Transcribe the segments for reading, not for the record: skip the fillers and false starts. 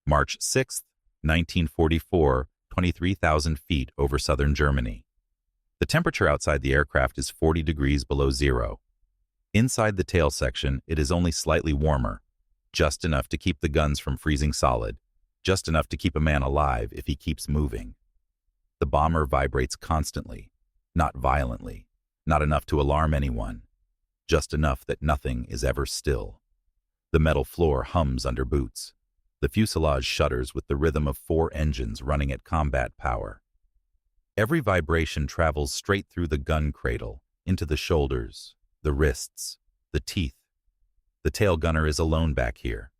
March 6, 1944, 23,000 feet over southern Germany. The temperature outside the aircraft is 40 degrees below zero. Inside the tail section, it is only slightly warmer, just enough to keep the guns from freezing solid, just enough to keep a man alive if he keeps moving. The bomber vibrates constantly, not violently, not enough to alarm anyone, just enough that nothing is ever still. The metal floor hums under boots. The fuselage shudders with the rhythm of 4 engines running at combat power. Every vibration travels straight through the gun cradle, into the shoulders, the wrists, the teeth. The tail gunner is alone back here.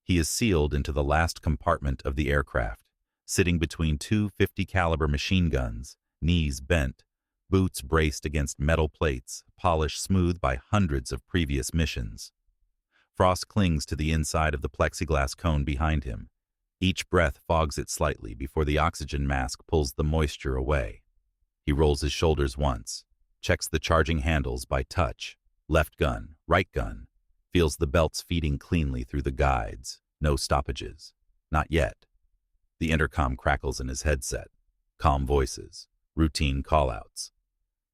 He is sealed into the last compartment of the aircraft, sitting between 2 50-caliber machine guns, knees bent, boots braced against metal plates, polished smooth by hundreds of previous missions. Frost clings to the inside of the plexiglass cone behind him. Each breath fogs it slightly before the oxygen mask pulls the moisture away. He rolls his shoulders once, checks the charging handles by touch, left gun, right gun, feels the belts feeding cleanly through the guides, no stoppages. Not yet. The intercom crackles in his headset. Calm voices, routine callouts.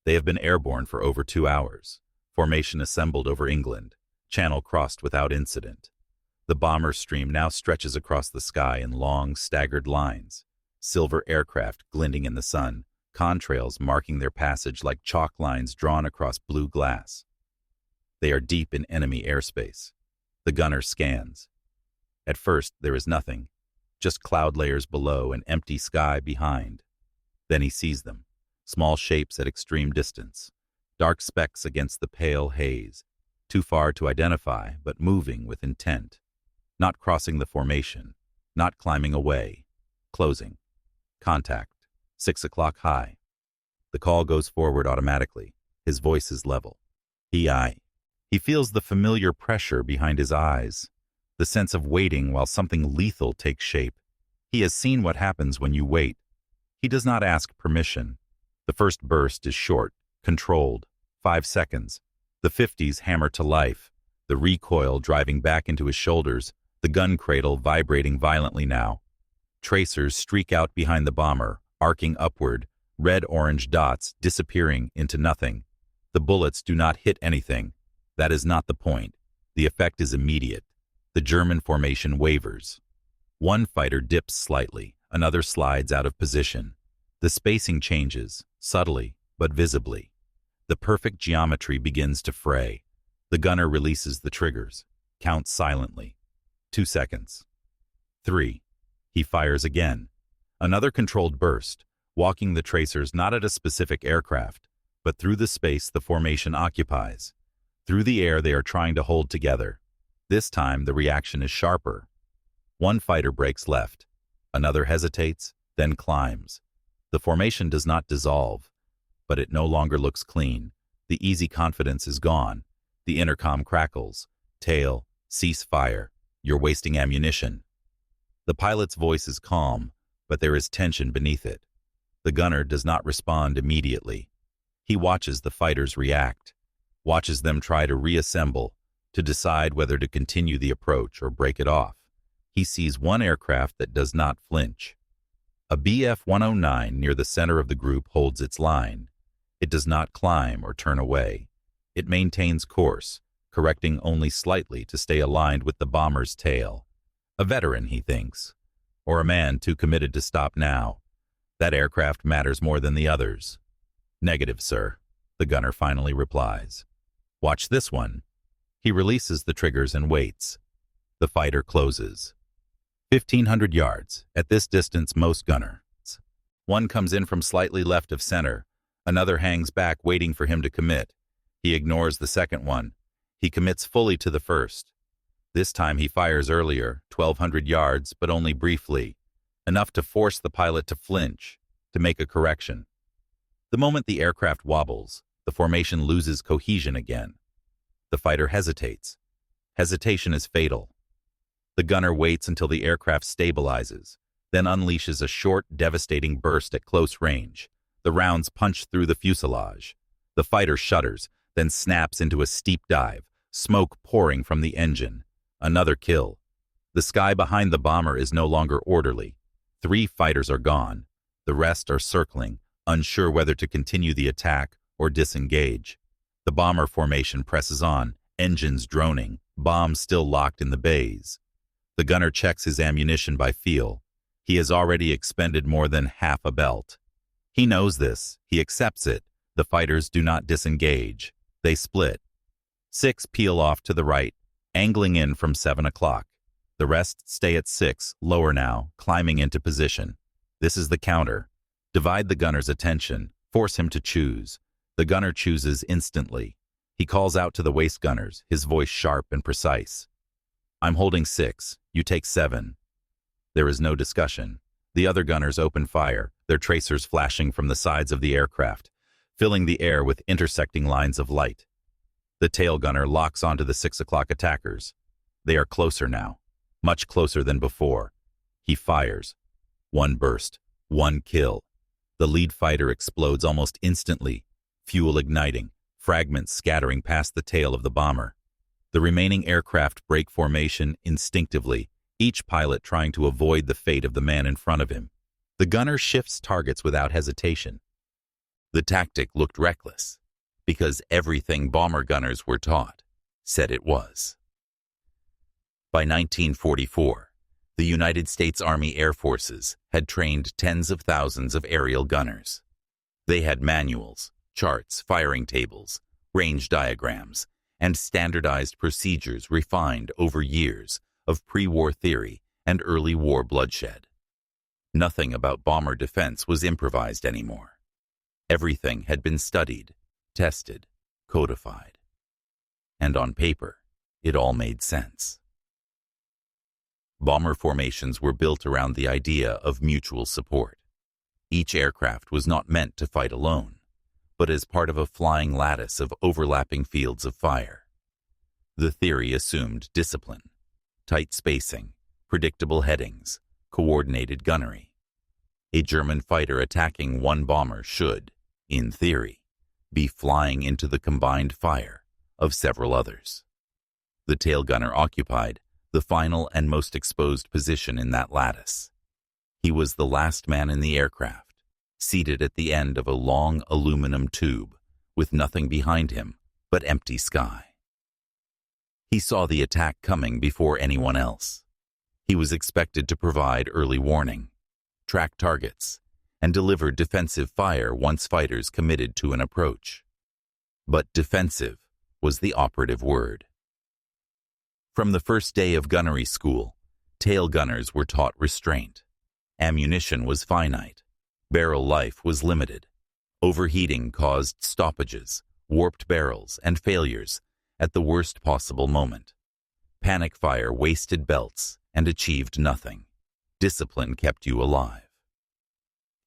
They have been airborne for over 2 hours. Formation assembled over England. Channel crossed without incident. The bomber stream now stretches across the sky in long, staggered lines. Silver aircraft glinting in the sun, contrails marking their passage like chalk lines drawn across blue glass. They are deep in enemy airspace. The gunner scans. At first, there is nothing, just cloud layers below and empty sky behind. Then he sees them, small shapes at extreme distance, dark specks against the pale haze, too far to identify, but moving with intent. Not crossing the formation, not climbing away, closing. Contact, 6 o'clock high. The call goes forward automatically. His voice is level. He feels the familiar pressure behind his eyes, the sense of waiting while something lethal takes shape. He has seen what happens when you wait. He does not ask permission. The first burst is short, controlled, 5 seconds. The 50s hammer to life, the recoil driving back into his shoulders, the gun cradle vibrating violently now. Tracers streak out behind the bomber, arcing upward, red-orange dots disappearing into nothing. The bullets do not hit anything. That is not the point. The effect is immediate. The German formation wavers. One fighter dips slightly, another slides out of position. The spacing changes, subtly but visibly. The perfect geometry begins to fray. The gunner releases the triggers, counts silently. 2 seconds. 3. He fires again. Another controlled burst, walking the tracers not at a specific aircraft, but through the space the formation occupies. Through the air they are trying to hold together. This time the reaction is sharper. One fighter breaks left. Another hesitates, then climbs. The formation does not dissolve, but it no longer looks clean. The easy confidence is gone. The intercom crackles. Tail, cease fire. You're wasting ammunition. The pilot's voice is calm, but there is tension beneath it. The gunner does not respond immediately. He watches the fighters react, watches them try to reassemble, to decide whether to continue the approach or break it off. He sees one aircraft that does not flinch. A Bf-109 near the center of the group holds its line. It does not climb or turn away. It maintains course, correcting only slightly to stay aligned with the bomber's tail. A veteran, he thinks, or a man too committed to stop now. That aircraft matters more than the others. Negative, sir, the gunner finally replies. Watch this one. He releases the triggers and waits. The fighter closes. 1,500 yards. At this distance, most gunners. One comes in from slightly left of center. Another hangs back, waiting for him to commit. He ignores the second one. He commits fully to the first. This time he fires earlier, 1,200 yards, but only briefly. Enough to force the pilot to flinch, to make a correction. The moment the aircraft wobbles, the formation loses cohesion again. The fighter hesitates. Hesitation is fatal. The gunner waits until the aircraft stabilizes, then unleashes a short, devastating burst at close range. The rounds punch through the fuselage. The fighter shudders, then snaps into a steep dive, smoke pouring from the engine. Another kill. The sky behind the bomber is no longer orderly. 3 fighters are gone. The rest are circling, unsure whether to continue the attack or disengage. The bomber formation presses on, engines droning, bombs still locked in the bays. The gunner checks his ammunition by feel. He has already expended more than half a belt. He knows this. He accepts it. The fighters do not disengage. They split. 6 peel off to the right, angling in from 7 o'clock. The rest stay at 6, lower now, climbing into position. This is the counter. Divide the gunner's attention. Force him to choose. The gunner chooses instantly. He calls out to the waist gunners, his voice sharp and precise. I'm holding 6. You take 7. There is no discussion. The other gunners open fire, their tracers flashing from the sides of the aircraft, filling the air with intersecting lines of light. The tail gunner locks onto the 6 o'clock attackers. They are closer now, much closer than before. He fires. 1 burst, 1 kill. The lead fighter explodes almost instantly, fuel igniting, fragments scattering past the tail of the bomber. The remaining aircraft break formation instinctively, each pilot trying to avoid the fate of the man in front of him. The gunner shifts targets without hesitation. The tactic looked reckless, because everything bomber gunners were taught said it was. By 1944, the United States Army Air Forces had trained tens of thousands of aerial gunners. They had manuals, charts, firing tables, range diagrams, and standardized procedures refined over years of pre-war theory and early war bloodshed. Nothing about bomber defense was improvised anymore. Everything had been studied, tested, codified. And on paper, it all made sense. Bomber formations were built around the idea of mutual support. Each aircraft was not meant to fight alone, but as part of a flying lattice of overlapping fields of fire. The theory assumed discipline, tight spacing, predictable headings, coordinated gunnery. A German fighter attacking one bomber should, in theory, be flying into the combined fire of several others. The tail gunner occupied the final and most exposed position in that lattice. He was the last man in the aircraft, seated at the end of a long aluminum tube with nothing behind him but empty sky. He saw the attack coming before anyone else. He was expected to provide early warning, track targets, and deliver defensive fire once fighters committed to an approach. But defensive was the operative word. From the first day of gunnery school, tail gunners were taught restraint. Ammunition was finite. Barrel life was limited. Overheating caused stoppages, warped barrels, and failures at the worst possible moment. Panic fire wasted belts and achieved nothing. Discipline kept you alive.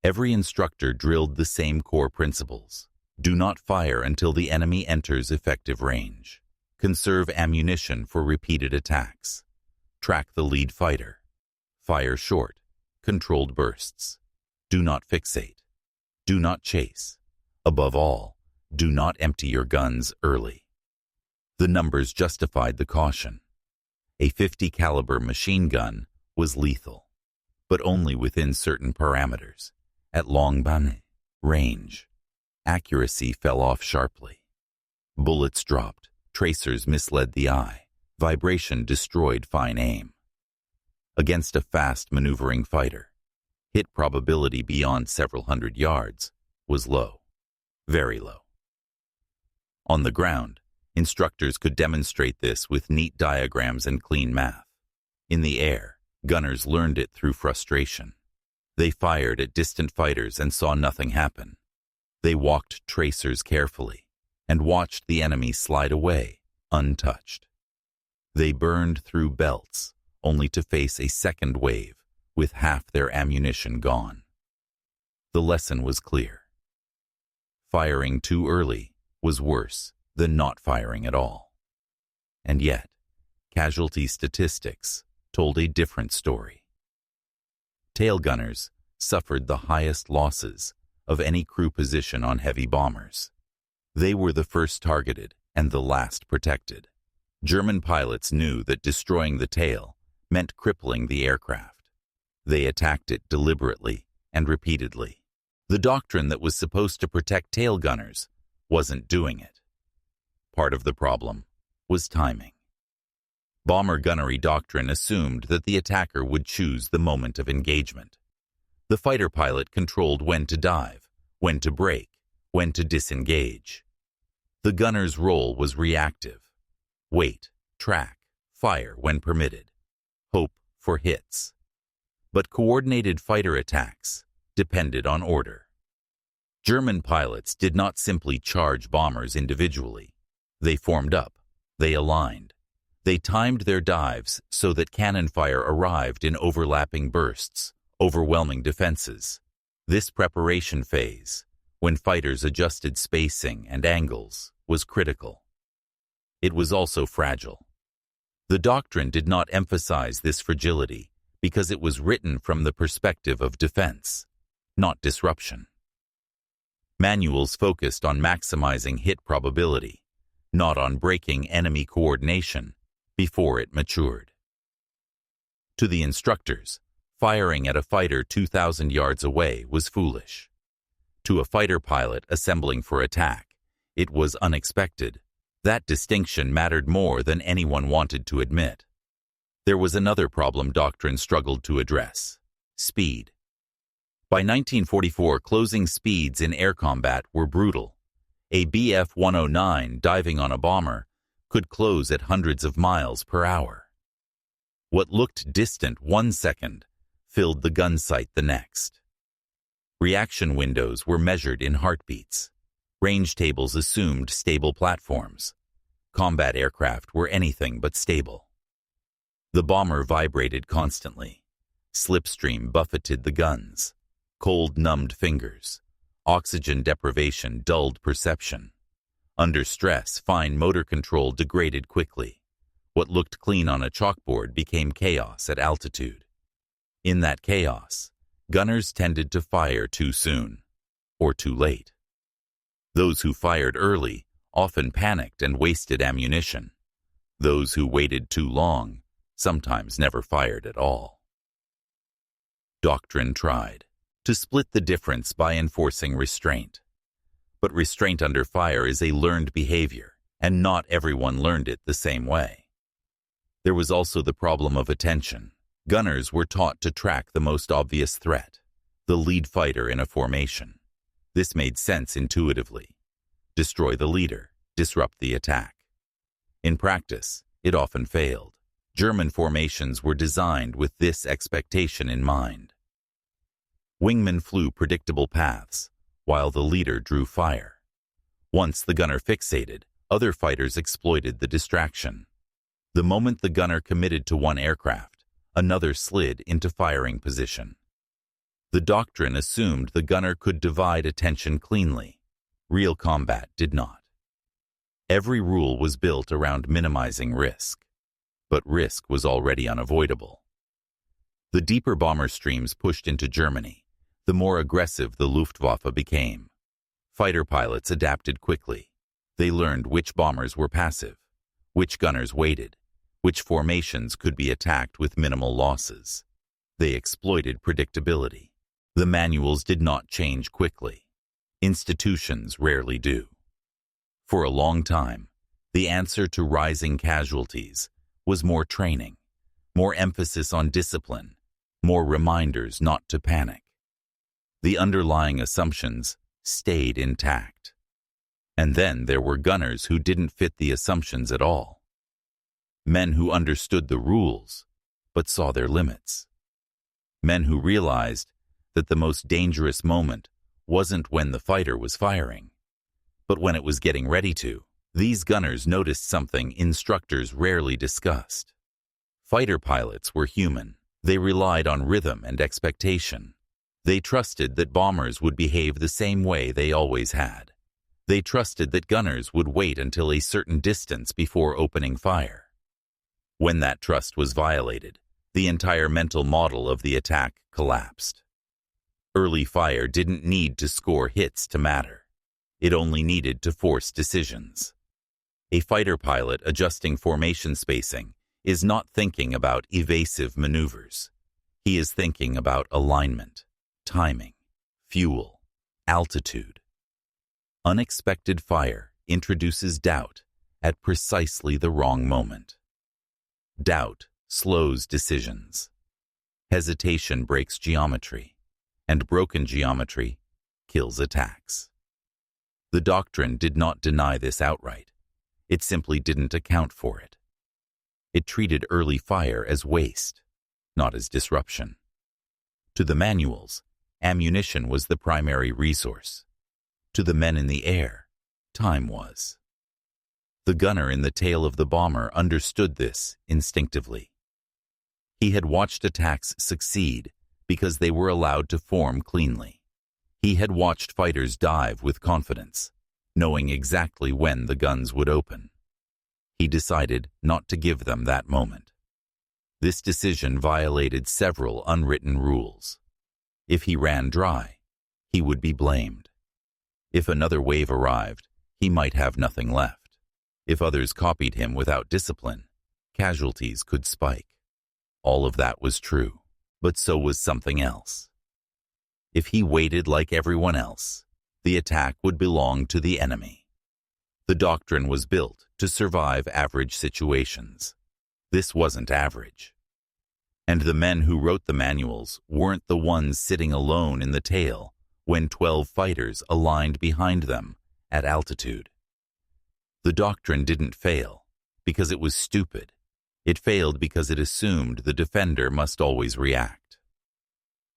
Every instructor drilled the same core principles. Do not fire until the enemy enters effective range. Conserve ammunition for repeated attacks. Track the lead fighter. Fire short, controlled bursts. Do not fixate. Do not chase. Above all, do not empty your guns early. The numbers justified the caution. A .50 caliber machine gun was lethal, but only within certain parameters. At long range, accuracy fell off sharply. Bullets dropped, tracers misled the eye, vibration destroyed fine aim. Against a fast maneuvering fighter, hit probability beyond several hundred yards was low, very low. On the ground, instructors could demonstrate this with neat diagrams and clean math. In the air, gunners learned it through frustration. They fired at distant fighters and saw nothing happen. They walked tracers carefully and watched the enemy slide away, untouched. They burned through belts, only to face a second wave with half their ammunition gone. The lesson was clear. Firing too early was worse than not firing at all. And yet, casualty statistics told a different story. Tail gunners suffered the highest losses of any crew position on heavy bombers. They were the first targeted and the last protected. German pilots knew that destroying the tail meant crippling the aircraft. They attacked it deliberately and repeatedly. The doctrine that was supposed to protect tail gunners wasn't doing it. Part of the problem was timing. Bomber gunnery doctrine assumed that the attacker would choose the moment of engagement. The fighter pilot controlled when to dive, when to brake, when to disengage. The gunner's role was reactive. Wait, track, fire when permitted. Hope for hits. But coordinated fighter attacks depended on order. German pilots did not simply charge bombers individually. They formed up. They aligned. They timed their dives so that cannon fire arrived in overlapping bursts, overwhelming defenses. This preparation phase, when fighters adjusted spacing and angles, was critical. It was also fragile. The doctrine did not emphasize this fragility because it was written from the perspective of defense, not disruption. Manuals focused on maximizing hit probability, not on breaking enemy coordination before it matured. To the instructors, firing at a fighter 2,000 yards away was foolish. To a fighter pilot assembling for attack, it was unexpected. That distinction mattered more than anyone wanted to admit. There was another problem doctrine struggled to address: speed. By 1944, closing speeds in air combat were brutal. A Bf-109 diving on a bomber could close at hundreds of miles per hour. What looked distant 1 second filled the gun sight the next. Reaction windows were measured in heartbeats. Range tables assumed stable platforms. Combat aircraft were anything but stable. The bomber vibrated constantly. Slipstream buffeted the guns. Cold numbed fingers. Oxygen deprivation dulled perception. Under stress, fine motor control degraded quickly. What looked clean on a chalkboard became chaos at altitude. In that chaos, gunners tended to fire too soon, or too late. Those who fired early often panicked and wasted ammunition. Those who waited too long sometimes never fired at all. Doctrine tried to split the difference by enforcing restraint. But restraint under fire is a learned behavior, and not everyone learned it the same way. There was also the problem of attention. Gunners were taught to track the most obvious threat, the lead fighter in a formation. This made sense intuitively. Destroy the leader, disrupt the attack. In practice, it often failed. German formations were designed with this expectation in mind. Wingmen flew predictable paths, while the leader drew fire. Once the gunner fixated, other fighters exploited the distraction. The moment the gunner committed to one aircraft, another slid into firing position. The doctrine assumed the gunner could divide attention cleanly. Real combat did not. Every rule was built around minimizing risk, but risk was already unavoidable. The deeper bomber streams pushed into Germany, the more aggressive the Luftwaffe became. Fighter pilots adapted quickly. They learned which bombers were passive, which gunners waited, which formations could be attacked with minimal losses. They exploited predictability. The manuals did not change quickly. Institutions rarely do. For a long time, the answer to rising casualties was more training, more emphasis on discipline, more reminders not to panic. The underlying assumptions stayed intact. And then there were gunners who didn't fit the assumptions at all. Men who understood the rules, but saw their limits. Men who realized that the most dangerous moment wasn't when the fighter was firing, but when it was getting ready to. These gunners noticed something instructors rarely discussed. Fighter pilots were human. They relied on rhythm and expectation. They trusted that bombers would behave the same way they always had. They trusted that gunners would wait until a certain distance before opening fire. When that trust was violated, the entire mental model of the attack collapsed. Early fire didn't need to score hits to matter. It only needed to force decisions. A fighter pilot adjusting formation spacing is not thinking about evasive maneuvers. He is thinking about alignment, timing, fuel, altitude. Unexpected fire introduces doubt at precisely the wrong moment. Doubt slows decisions. Hesitation breaks geometry, and broken geometry kills attacks. The doctrine did not deny this outright. It simply didn't account for it. It treated early fire as waste, not as disruption. To the manuals, ammunition was the primary resource. To the men in the air, time was. The gunner in the tail of the bomber understood this instinctively. He had watched attacks succeed because they were allowed to form cleanly. He had watched fighters dive with confidence, knowing exactly when the guns would open. He decided not to give them that moment. This decision violated several unwritten rules. If he ran dry, he would be blamed. If another wave arrived, he might have nothing left. If others copied him without discipline, casualties could spike. All of that was true, but so was something else. If he waited like everyone else, the attack would belong to the enemy. The doctrine was built to survive average situations. This wasn't average. And the men who wrote the manuals weren't the ones sitting alone in the tail when 12 fighters aligned behind them at altitude. The doctrine didn't fail because it was stupid. It failed because it assumed the defender must always react.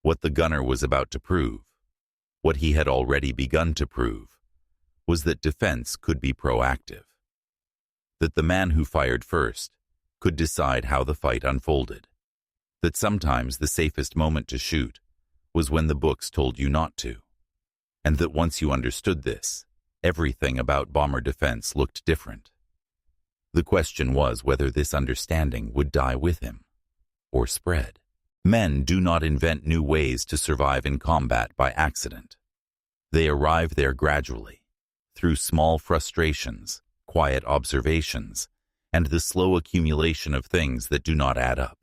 What the gunner was about to prove, what he had already begun to prove, was that defense could be proactive. That the man who fired first could decide how the fight unfolded. That sometimes the safest moment to shoot was when the books told you not to. And that once you understood this, everything about bomber defense looked different. The question was whether this understanding would die with him or spread. Men do not invent new ways to survive in combat by accident. They arrive there gradually, through small frustrations, quiet observations, and the slow accumulation of things that do not add up.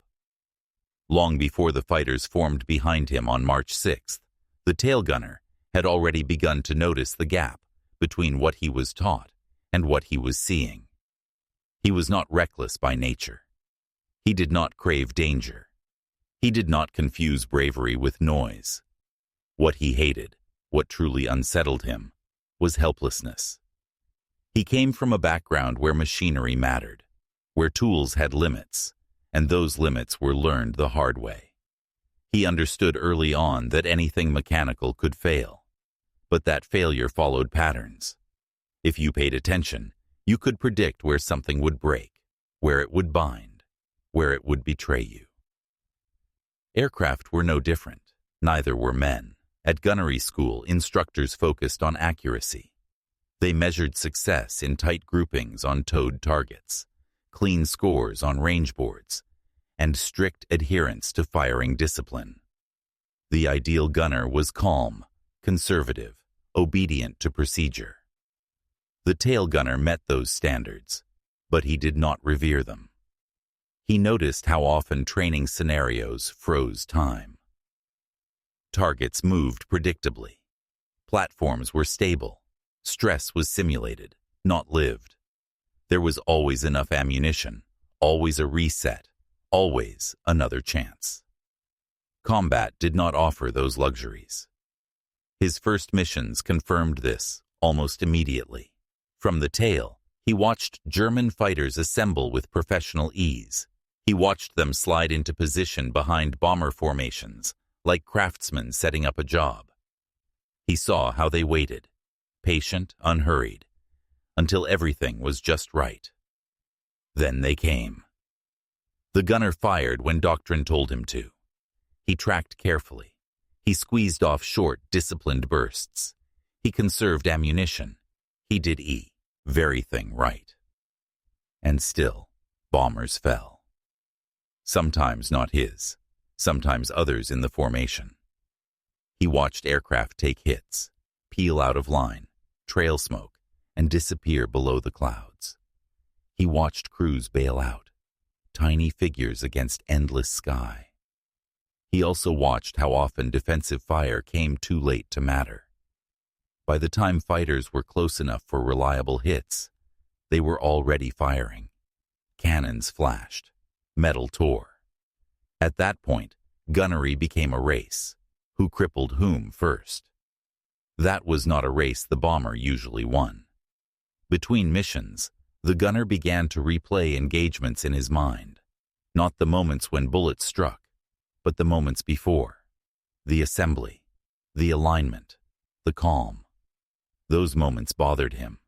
Long before the fighters formed behind him on March 6th, the tail gunner had already begun to notice the gap between what he was taught and what he was seeing. He was not reckless by nature. He did not crave danger. He did not confuse bravery with noise. What he hated, what truly unsettled him, was helplessness. He came from a background where machinery mattered, where tools had limits, and those limits were learned the hard way. He understood early on that anything mechanical could fail, but that failure followed patterns. If you paid attention, you could predict where something would break, where it would bind, where it would betray you. Aircraft were no different, neither were men. At gunnery school, instructors focused on accuracy. They measured success in tight groupings on towed targets, clean scores on range boards, and strict adherence to firing discipline. The ideal gunner was calm, conservative, obedient to procedure. The tail gunner met those standards, but he did not revere them. He noticed how often training scenarios froze time. Targets moved predictably. Platforms were stable. Stress was simulated, not lived. There was always enough ammunition, always a reset, always another chance. Combat did not offer those luxuries. His first missions confirmed this almost immediately. From the tail, he watched German fighters assemble with professional ease. He watched them slide into position behind bomber formations, like craftsmen setting up a job. He saw how they waited, patient, unhurried, until everything was just right. Then they came. The gunner fired when doctrine told him to. He tracked carefully. He squeezed off short, disciplined bursts. He conserved ammunition. He did very thing right. And still, bombers fell. Sometimes not his, sometimes others in the formation. He watched aircraft take hits, peel out of line, trail smoke, and disappear below the clouds. He watched crews bail out, tiny figures against endless sky. He also watched how often defensive fire came too late to matter. By the time fighters were close enough for reliable hits, they were already firing. Cannons flashed. Metal tore. At that point, gunnery became a race. Who crippled whom first? That was not a race the bomber usually won. Between missions, the gunner began to replay engagements in his mind. Not the moments when bullets struck, but the moments before. The assembly, the alignment, the calm. Those moments bothered him.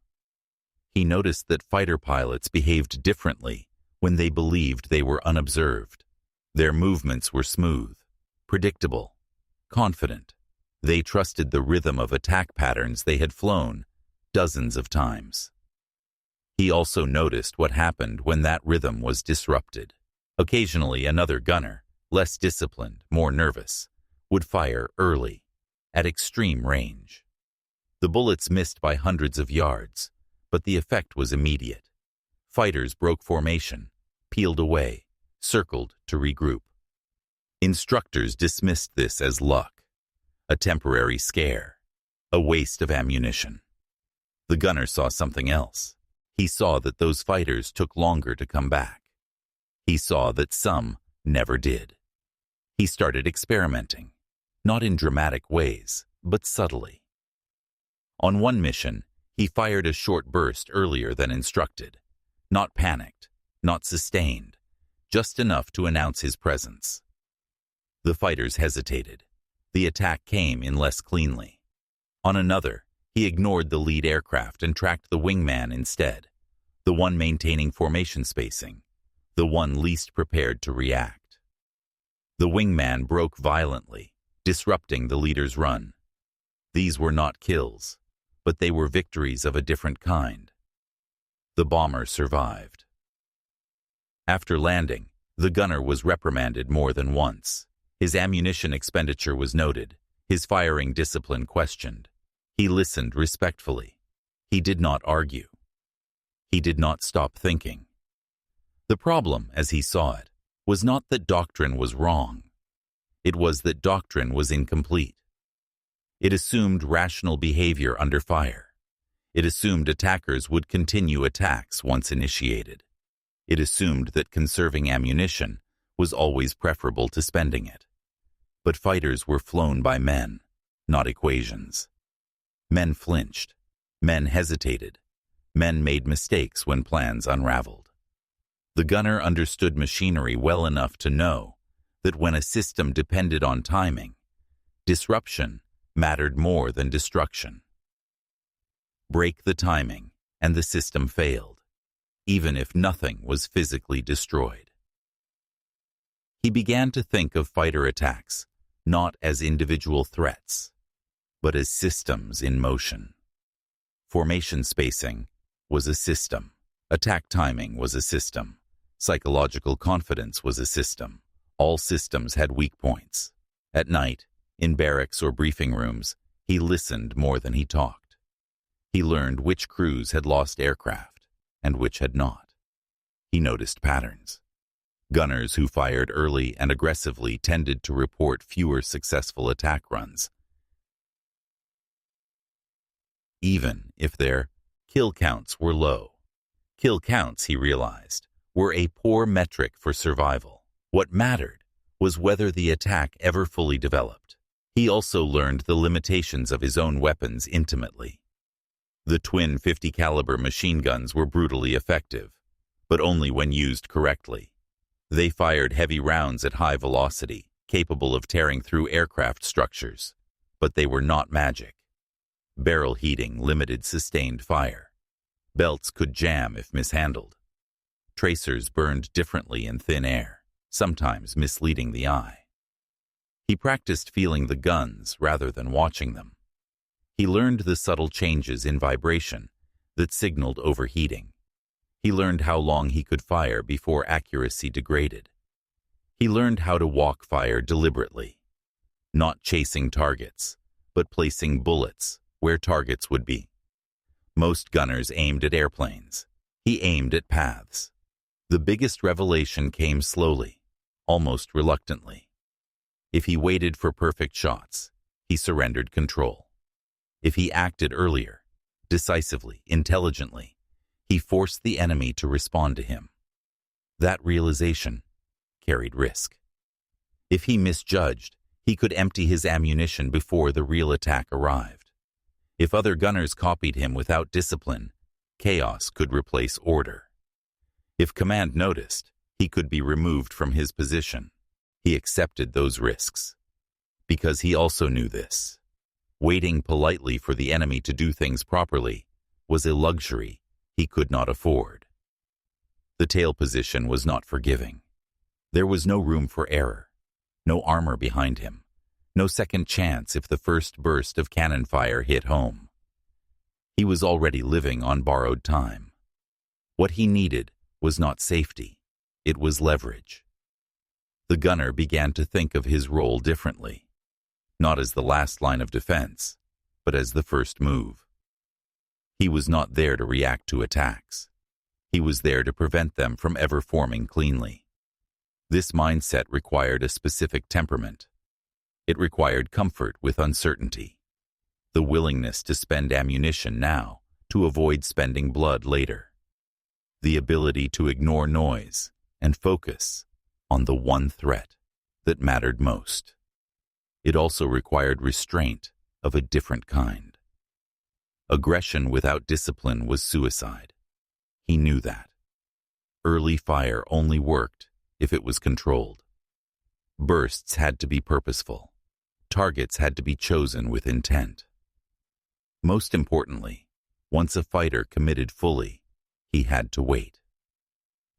He noticed that fighter pilots behaved differently when they believed they were unobserved. Their movements were smooth, predictable, confident. They trusted the rhythm of attack patterns they had flown dozens of times. He also noticed what happened when that rhythm was disrupted. Occasionally, another gunner, less disciplined, more nervous, would fire early, at extreme range. The bullets missed by hundreds of yards, but the effect was immediate. Fighters broke formation, peeled away, circled to regroup. Instructors dismissed this as luck, a temporary scare, a waste of ammunition. The gunner saw something else. He saw that those fighters took longer to come back. He saw that some never did. He started experimenting, not in dramatic ways, but subtly. On one mission, he fired a short burst earlier than instructed, not panicked, not sustained, just enough to announce his presence. The fighters hesitated. The attack came in less cleanly. On another, he ignored the lead aircraft and tracked the wingman instead, the one maintaining formation spacing, the one least prepared to react. The wingman broke violently, disrupting the leader's run. These were not kills, but they were victories of a different kind. The bomber survived. After landing, the gunner was reprimanded more than once. His ammunition expenditure was noted, his firing discipline questioned. He listened respectfully. He did not argue. He did not stop thinking. The problem, as he saw it, was not that doctrine was wrong. It was that doctrine was incomplete. It assumed rational behavior under fire. It assumed attackers would continue attacks once initiated. It assumed that conserving ammunition was always preferable to spending it. But fighters were flown by men, not equations. Men flinched. Men hesitated. Men made mistakes when plans unraveled. The gunner understood machinery well enough to know that when a system depended on timing, disruption mattered more than destruction. Break the timing, and the system failed, even if nothing was physically destroyed. He began to think of fighter attacks not as individual threats, but as systems in motion. Formation spacing was a system. Attack timing was a system. Psychological confidence was a system. All systems had weak points. At night, in barracks or briefing rooms, he listened more than he talked. He learned which crews had lost aircraft and which had not. He noticed patterns. Gunners who fired early and aggressively tended to report fewer successful attack runs, even if their kill counts were low. Kill counts, he realized, were a poor metric for survival. What mattered was whether the attack ever fully developed. He also learned the limitations of his own weapons intimately. The twin 50 caliber machine guns were brutally effective, but only when used correctly. They fired heavy rounds at high velocity, capable of tearing through aircraft structures, but they were not magic. Barrel heating limited sustained fire. Belts could jam if mishandled. Tracers burned differently in thin air, sometimes misleading the eye. He practiced feeling the guns rather than watching them. He learned the subtle changes in vibration that signaled overheating. He learned how long he could fire before accuracy degraded. He learned how to walk fire deliberately, not chasing targets, but placing bullets where targets would be. Most gunners aimed at airplanes. He aimed at paths. The biggest revelation came slowly, almost reluctantly. If he waited for perfect shots, he surrendered control. If he acted earlier, decisively, intelligently, he forced the enemy to respond to him. That realization carried risk. If he misjudged, he could empty his ammunition before the real attack arrived. If other gunners copied him without discipline, chaos could replace order. If command noticed, he could be removed from his position. He accepted those risks. Because he also knew this. Waiting politely for the enemy to do things properly was a luxury he could not afford. The tail position was not forgiving. There was no room for error, no armor behind him, no second chance if the first burst of cannon fire hit home. He was already living on borrowed time. What he needed was not safety, it was leverage. The gunner began to think of his role differently, not as the last line of defense, but as the first move. He was not there to react to attacks. He was there to prevent them from ever forming cleanly. This mindset required a specific temperament. It required comfort with uncertainty, the willingness to spend ammunition now to avoid spending blood later, the ability to ignore noise and focus on the one threat that mattered most. It also required restraint of a different kind. Aggression without discipline was suicide. He knew that. Early fire only worked if it was controlled. Bursts had to be purposeful. Targets had to be chosen with intent. Most importantly, once a fighter committed fully, he had to wait.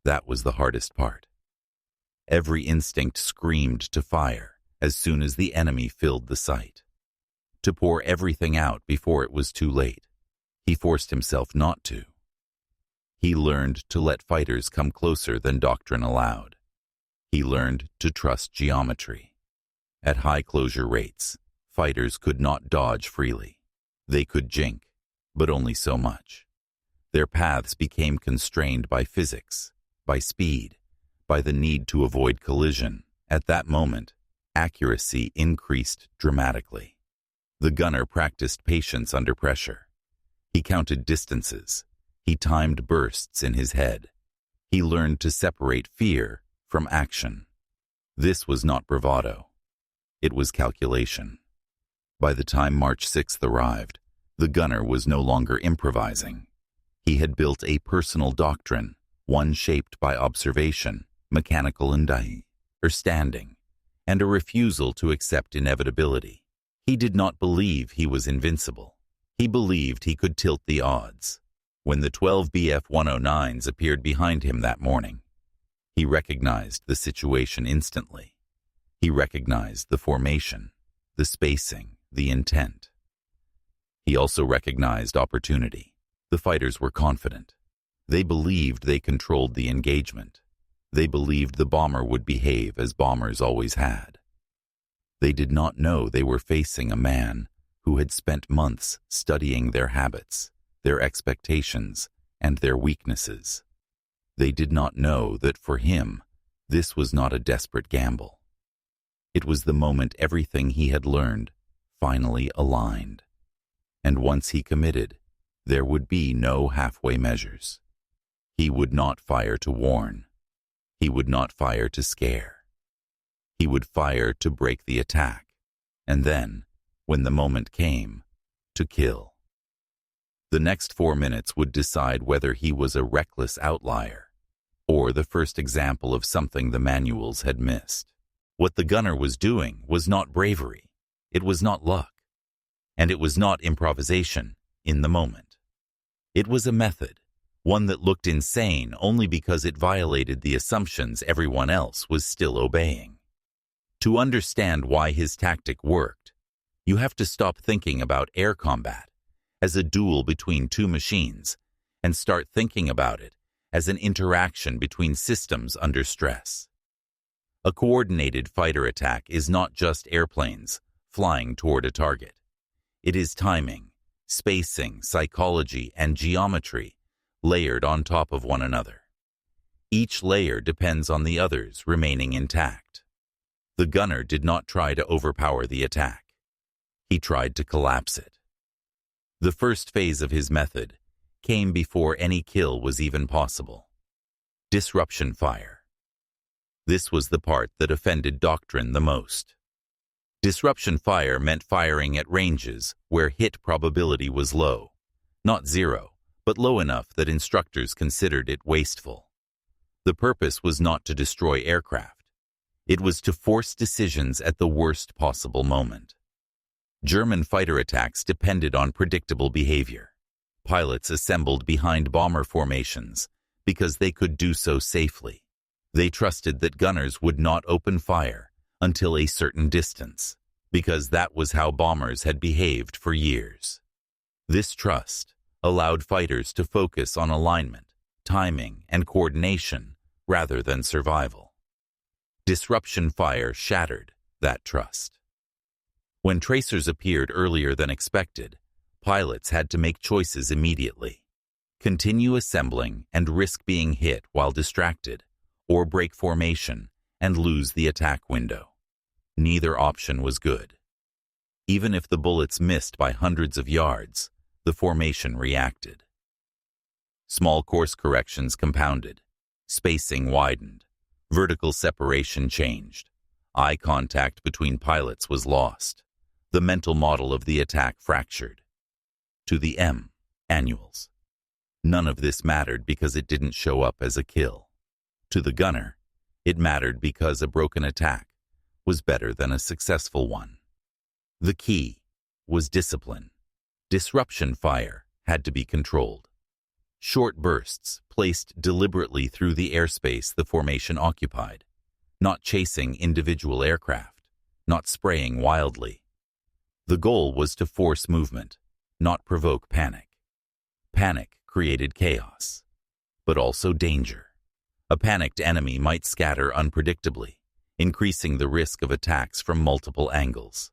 That was the hardest part. Every instinct screamed to fire as soon as the enemy filled the sight. To pour everything out before it was too late. He forced himself not to. He learned to let fighters come closer than doctrine allowed. He learned to trust geometry. At high closure rates, fighters could not dodge freely. They could jink, but only so much. Their paths became constrained by physics, by speed, by the need to avoid collision. At that moment, accuracy increased dramatically. The gunner practiced patience under pressure. He counted distances. He timed bursts in his head. He learned to separate fear from action. This was not bravado. It was calculation. By the time March 6th arrived, the gunner was no longer improvising. He had built a personal doctrine, one shaped by observation, mechanical understanding, and a refusal to accept inevitability. He did not believe he was invincible. He believed he could tilt the odds. When the 12 Bf-109s appeared behind him that morning, he recognized the situation instantly. He recognized the formation, the spacing, the intent. He also recognized opportunity. The fighters were confident. They believed they controlled the engagement. They believed the bomber would behave as bombers always had. They did not know they were facing a man who had spent months studying their habits, their expectations, and their weaknesses. They did not know that for him, this was not a desperate gamble. It was the moment everything he had learned finally aligned. And once he committed, there would be no halfway measures. He would not fire to warn. He would not fire to scare. He would fire to break the attack, and then, when the moment came, to kill. The next 4 minutes would decide whether he was a reckless outlier or the first example of something the manuals had missed. What the gunner was doing was not bravery. It was not luck. And it was not improvisation in the moment. It was a method, one that looked insane only because it violated the assumptions everyone else was still obeying. To understand why his tactic worked, you have to stop thinking about air combat as a duel between two machines and start thinking about it as an interaction between systems under stress. A coordinated fighter attack is not just airplanes flying toward a target. It is timing, spacing, psychology, and geometry layered on top of one another. Each layer depends on the others remaining intact. The gunner did not try to overpower the attack. He tried to collapse it. The first phase of his method came before any kill was even possible. Disruption fire. This was the part that offended Doctrine the most. Disruption fire meant firing at ranges where hit probability was low, not zero, but low enough that instructors considered it wasteful. The purpose was not to destroy aircraft. It was to force decisions at the worst possible moment. German fighter attacks depended on predictable behavior. Pilots assembled behind bomber formations because they could do so safely. They trusted that gunners would not open fire until a certain distance, because that was how bombers had behaved for years. This trust allowed fighters to focus on alignment, timing, and coordination rather than survival. Disruption fire shattered that trust. When tracers appeared earlier than expected, pilots had to make choices immediately. Continue assembling and risk being hit while distracted, or break formation and lose the attack window. Neither option was good. Even if the bullets missed by hundreds of yards, the formation reacted. Small course corrections compounded. Spacing widened. Vertical separation changed. Eye contact between pilots was lost. The mental model of the attack fractured. To the annuals. None of this mattered because it didn't show up as a kill. To the gunner, it mattered because a broken attack was better than a successful one. The key was discipline. Disruption fire had to be controlled. Short bursts placed deliberately through the airspace the formation occupied, not chasing individual aircraft, not spraying wildly. The goal was to force movement, not provoke panic. Panic created chaos, but also danger. A panicked enemy might scatter unpredictably, increasing the risk of attacks from multiple angles.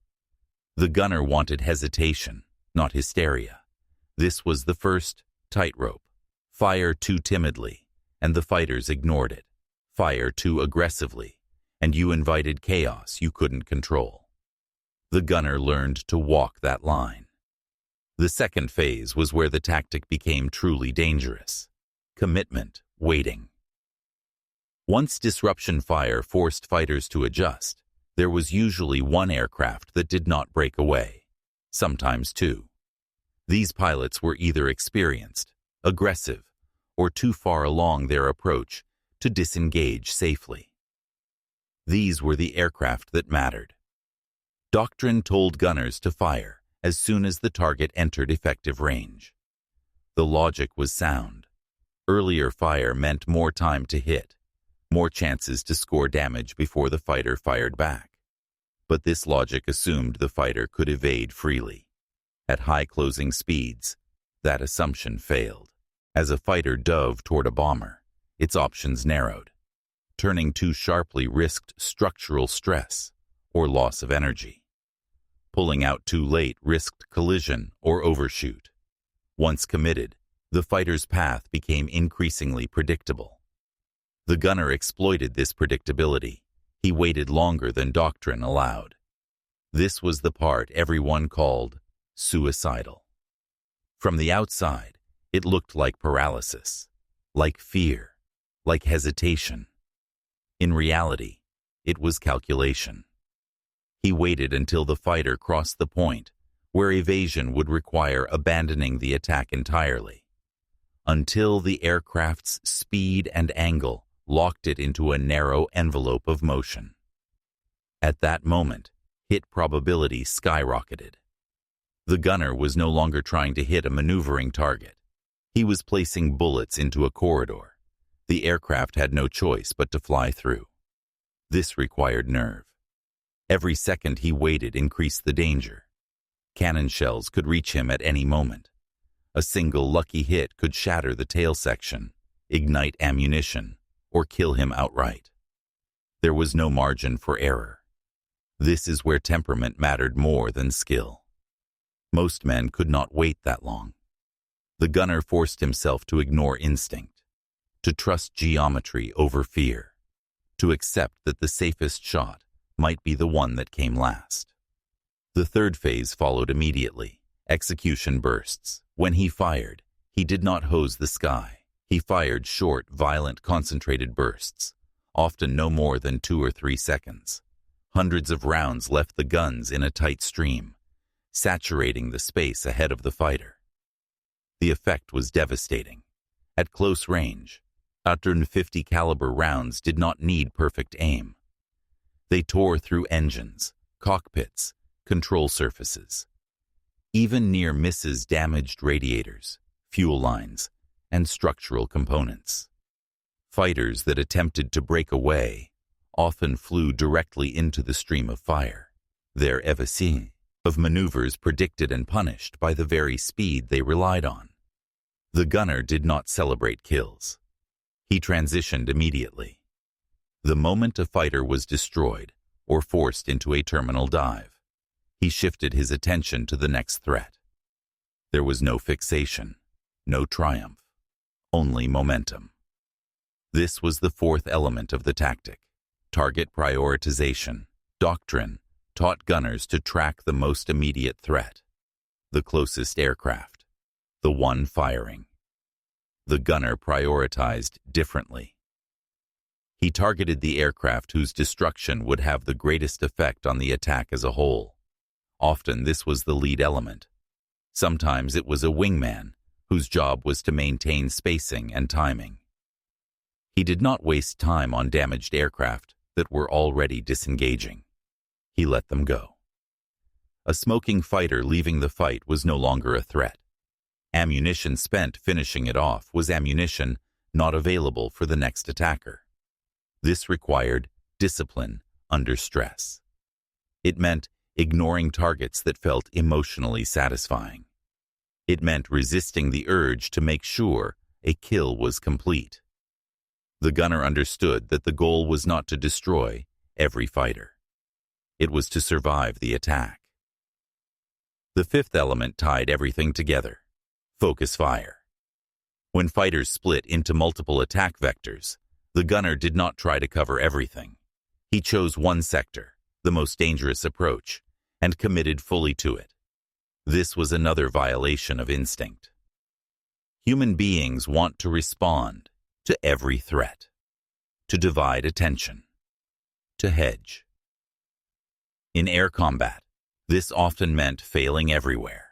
The gunner wanted hesitation, not hysteria. This was the first tightrope. Fire too timidly, and the fighters ignored it. Fire too aggressively, and you invited chaos you couldn't control. The gunner learned to walk that line. The second phase was where the tactic became truly dangerous. Commitment, waiting. Once disruption fire forced fighters to adjust, there was usually one aircraft that did not break away, sometimes two. These pilots were either experienced, aggressive, or too far along their approach to disengage safely. These were the aircraft that mattered. Doctrine told gunners to fire as soon as the target entered effective range. The logic was sound. Earlier fire meant more time to hit, more chances to score damage before the fighter fired back. But this logic assumed the fighter could evade freely. At high closing speeds, that assumption failed. As a fighter dove toward a bomber, its options narrowed. Turning too sharply risked structural stress or loss of energy. Pulling out too late risked collision or overshoot. Once committed, the fighter's path became increasingly predictable. The gunner exploited this predictability. He waited longer than Doctrine allowed. This was the part everyone called suicidal. From the outside, it looked like paralysis, like fear, like hesitation. In reality, it was calculation. He waited until the fighter crossed the point where evasion would require abandoning the attack entirely, until the aircraft's speed and angle locked it into a narrow envelope of motion. At that moment, hit probability skyrocketed. The gunner was no longer trying to hit a maneuvering target. He was placing bullets into a corridor. The aircraft had no choice but to fly through. This required nerve. Every second he waited increased the danger. Cannon shells could reach him at any moment. A single lucky hit could shatter the tail section, ignite ammunition, or kill him outright. There was no margin for error. This is where temperament mattered more than skill. Most men could not wait that long. The gunner forced himself to ignore instinct. to trust geometry over fear, to accept that the safest shot might be the one that came last. The third phase followed immediately, execution bursts. When he fired, he did not hose the sky. He fired short, violent, concentrated bursts, often no more than 2 or 3 seconds. Hundreds of rounds left the guns in a tight stream, saturating the space ahead of the fighter. The effect was devastating. At close range, 150 caliber rounds did not need perfect aim. They tore through engines, cockpits, control surfaces. Even near misses damaged radiators, fuel lines, and structural components. Fighters that attempted to break away often flew directly into the stream of fire, their Aviation of maneuvers predicted and punished by the very speed they relied on. The gunner did not celebrate kills. He transitioned immediately. The moment a fighter was destroyed or forced into a terminal dive, he shifted his attention to the next threat. There was no fixation, no triumph, only momentum. This was the fourth element of the tactic. Target prioritization. Doctrine taught gunners to track the most immediate threat, the closest aircraft, the one firing. The gunner prioritized differently. He targeted the aircraft whose destruction would have the greatest effect on the attack as a whole. Often this was the lead element. Sometimes it was a wingman, whose job was to maintain spacing and timing. He did not waste time on damaged aircraft that were already disengaging. He let them go. A smoking fighter leaving the fight was no longer a threat. Ammunition spent finishing it off was ammunition not available for the next attacker. This required discipline under stress. It meant ignoring targets that felt emotionally satisfying. It meant resisting the urge to make sure a kill was complete. The gunner understood that the goal was not to destroy every fighter. It was to survive the attack. The fifth element tied everything together. Focus fire. When fighters split into multiple attack vectors, the gunner did not try to cover everything. He chose one sector, the most dangerous approach, and committed fully to it. This was another violation of instinct. Human beings want to respond to every threat, to divide attention, to hedge. In air combat, this often meant failing everywhere.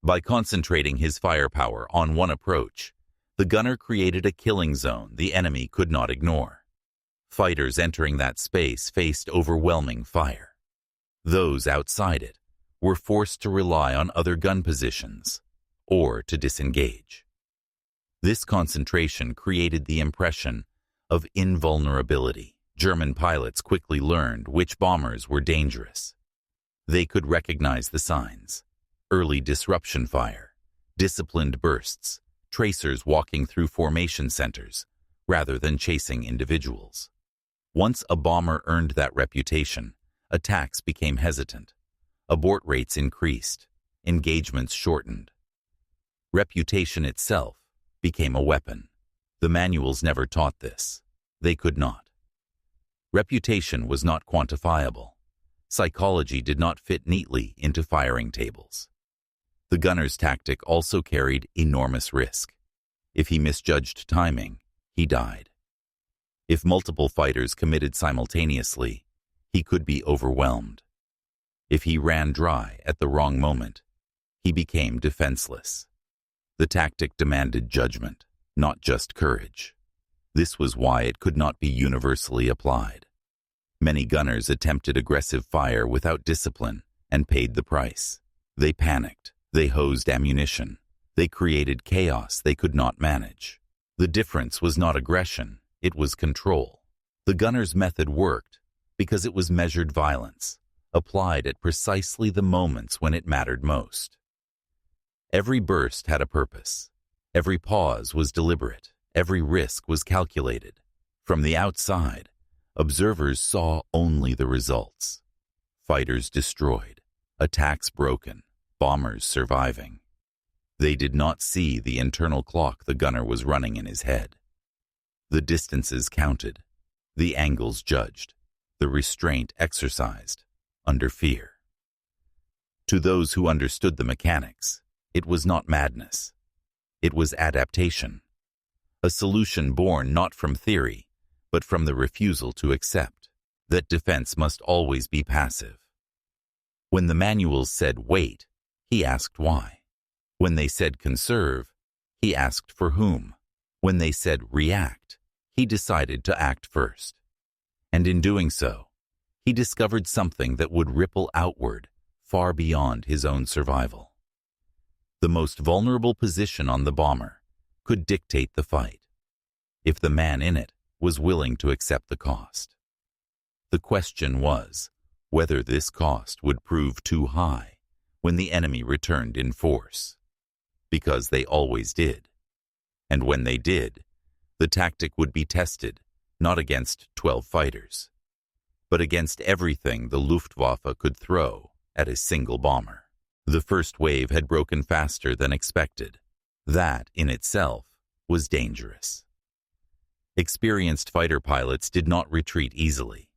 By concentrating his firepower on one approach, the gunner created a killing zone the enemy could not ignore. Fighters entering that space faced overwhelming fire. Those outside it were forced to rely on other gun positions or to disengage. This concentration created the impression of invulnerability. German pilots quickly learned which bombers were dangerous. They could recognize the signs: early disruption fire, disciplined bursts, tracers walking through formation centers rather than chasing individuals. Once a bomber earned that reputation, attacks became hesitant. Abort rates increased, engagements shortened. Reputation itself became a weapon. The manuals never taught this. They could not. Reputation was not quantifiable. Psychology did not fit neatly into firing tables. The gunner's tactic also carried enormous risk. If he misjudged timing, he died. If multiple fighters committed simultaneously, he could be overwhelmed. If he ran dry at the wrong moment, he became defenseless. The tactic demanded judgment, not just courage. This was why it could not be universally applied. Many gunners attempted aggressive fire without discipline and paid the price. They panicked. They hosed ammunition. They created chaos they could not manage. The difference was not aggression, it was control. The gunner's method worked because it was measured violence, applied at precisely the moments when it mattered most. Every burst had a purpose. Every pause was deliberate. Every risk was calculated. From the outside, observers saw only the results. Fighters destroyed, attacks broken, bombers surviving. They did not see the internal clock the gunner was running in his head. The distances counted, the angles judged, the restraint exercised, under fear. To those who understood the mechanics, it was not madness. It was adaptation, a solution born not from theory, but from the refusal to accept that defense must always be passive. When the manuals said wait, he asked why. When they said conserve, he asked for whom. When they said react, he decided to act first. And in doing so, he discovered something that would ripple outward far beyond his own survival. The most vulnerable position on the bomber could dictate the fight, if the man in it was willing to accept the cost. The question was whether this cost would prove too high when the enemy returned in force, because they always did. And when they did, the tactic would be tested not against 12 fighters, but against everything the Luftwaffe could throw at a single bomber. The first wave had broken faster than expected. That, in itself, was dangerous. Experienced fighter pilots did not retreat easily.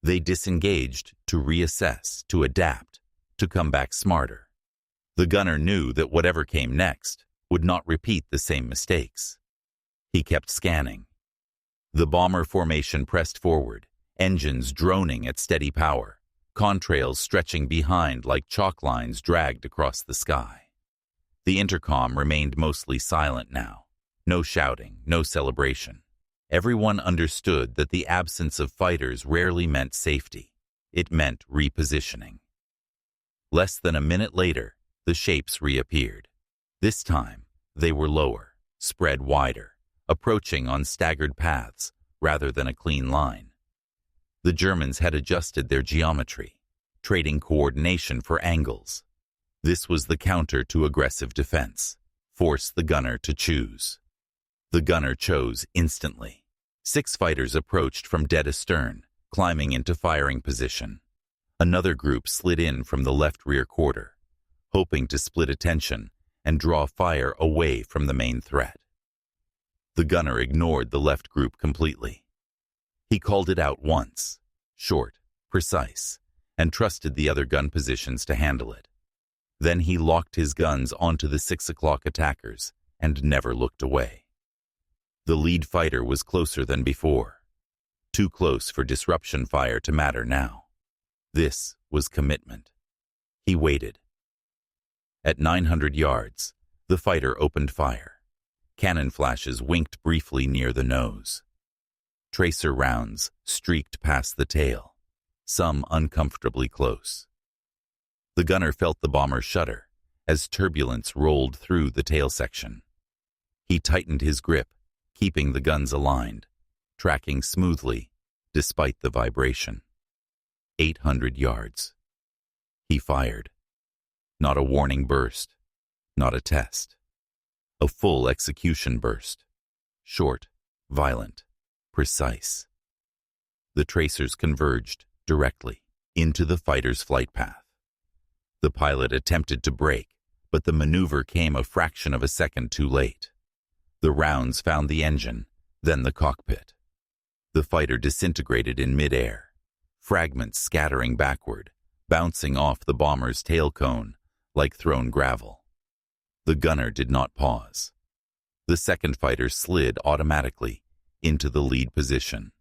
They disengaged to reassess, to adapt, to come back smarter. The gunner knew that whatever came next would not repeat the same mistakes. He kept scanning. The bomber formation pressed forward, engines droning at steady power, contrails stretching behind like chalk lines dragged across the sky. The intercom remained mostly silent now. No shouting, no celebration. Everyone understood that the absence of fighters rarely meant safety. It meant repositioning. Less than a minute later, the shapes reappeared. This time, they were lower, spread wider, approaching on staggered paths rather than a clean line. The Germans had adjusted their geometry, trading coordination for angles. This was the counter to aggressive defense. Force the gunner to choose. The gunner chose instantly. 6 fighters approached from dead astern, climbing into firing position. Another group slid in from the left rear quarter, hoping to split attention and draw fire away from the main threat. The gunner ignored the left group completely. He called it out once, short, precise, and trusted the other gun positions to handle it. Then he locked his guns onto the 6 o'clock attackers and never looked away. The lead fighter was closer than before. Too close for disruption fire to matter now. This was commitment. He waited. At 900 yards, the fighter opened fire. Cannon flashes winked briefly near the nose. Tracer rounds streaked past the tail, some uncomfortably close. The gunner felt the bomber shudder as turbulence rolled through the tail section. He tightened his grip, keeping the guns aligned, tracking smoothly despite the vibration. 800 yards. He fired. Not a warning burst, not a test. A full execution burst. Short, violent, precise. The tracers converged directly into the fighter's flight path. The pilot attempted to brake, but the maneuver came a fraction of a second too late. The rounds found the engine, then the cockpit. The fighter disintegrated in midair, fragments scattering backward, bouncing off the bomber's tail cone like thrown gravel. The gunner did not pause. The second fighter slid automatically into the lead position.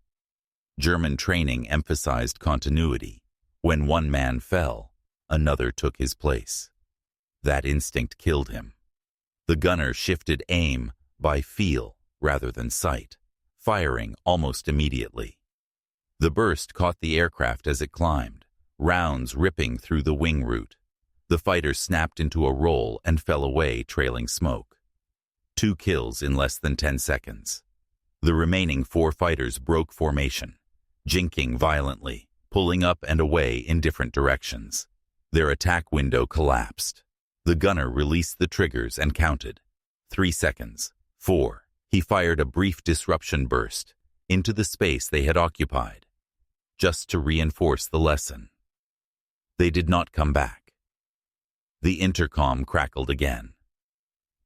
German training emphasized continuity. When one man fell, another took his place. That instinct killed him. The gunner shifted aim by feel rather than sight, firing almost immediately. The burst caught the aircraft as it climbed, rounds ripping through the wing root. The fighter snapped into a roll and fell away, trailing smoke. 2 kills in less than 10 seconds. The remaining 4 fighters broke formation, jinking violently, pulling up and away in different directions. Their attack window collapsed. The gunner released the triggers and counted. 3 seconds. 4. He fired a brief disruption burst into the space they had occupied, just to reinforce the lesson. They did not come back. The intercom crackled again.